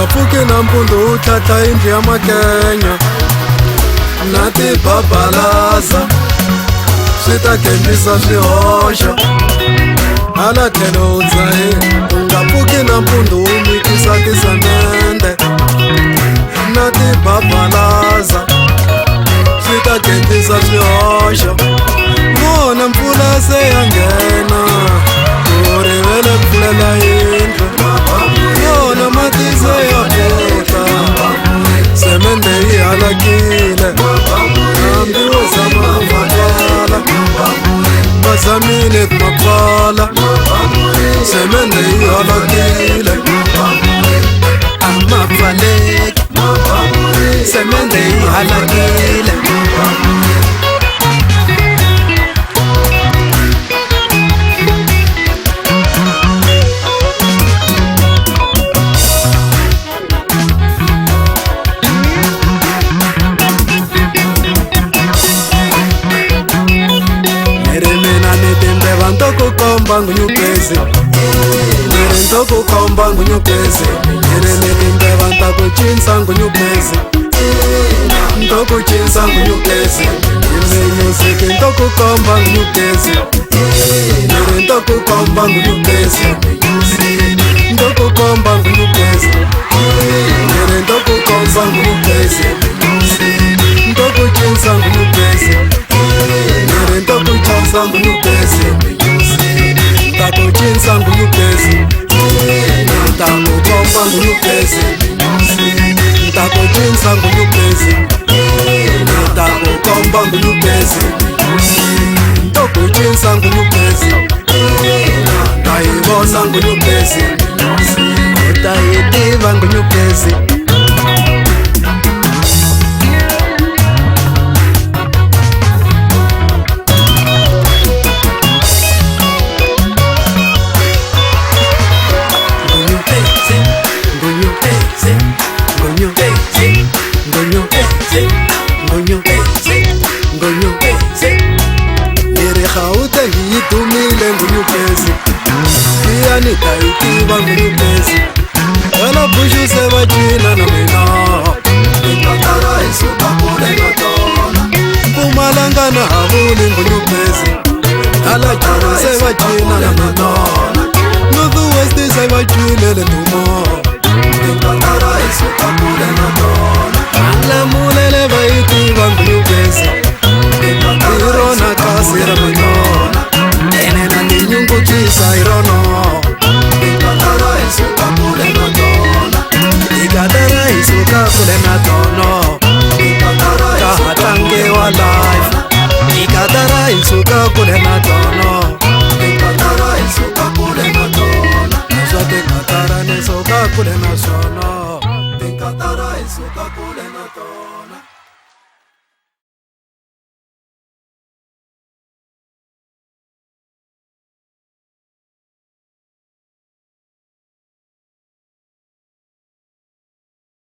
Ngapfuki nampundzu tlhahla yindlu ya makenya na tibabalaza swi ta kembisa swihoxo hala tlhelo u dzahe. Ngapfuki nampundzu wu mikisa tisemende na tibabalaza swi ta kembisa swihoxo. Vona mpfula se ya nghena ku rivele ku pfulela yindlu, vona mati se ya pfuta semende yi halakile. Hambi wo zama ku mapfala va zamile ku mapfala semende yi halakile. A ma pfaleki semende yi halakile. Ntokukomba ngunyukezi, ntokukomba ngunyukezi, nirimbeva ntakucinsa ngunyukezi, ntokucinsa ngunyukezi, music ntokukomba ngunyukezi, ntokukomba ngunyukezi, ntokukomba ngunyukezi, ntokukomba ngunyukezi, ntokucinsa ngunyukezi, ntokucinsa ngunyukezi. Ntakucinsa ngunyukezi, ntakukomba ngunyukezi, ntakucinsa ngunyukezi, ntakukomba ngunyukezi, ntakucinsa ngunyukezi, ntayivona ngunyukezi, utayitiva ngunyukezi. Nirikhaute ngiyidumile ngunyukezi, iyani tayitiva ngunyukezi. Wena bushu se va cina na mina, ngikatara isuka kule ngotona. Mpumalanga na havuli ngunyukezi, hala jara se va cina na mina. North West se va cinele tumo, ngikatara isuka kule ngotona. Ala mulele va yitiva ngunyukezi, irona kasi ra manona, ene na tinyungubyisa irona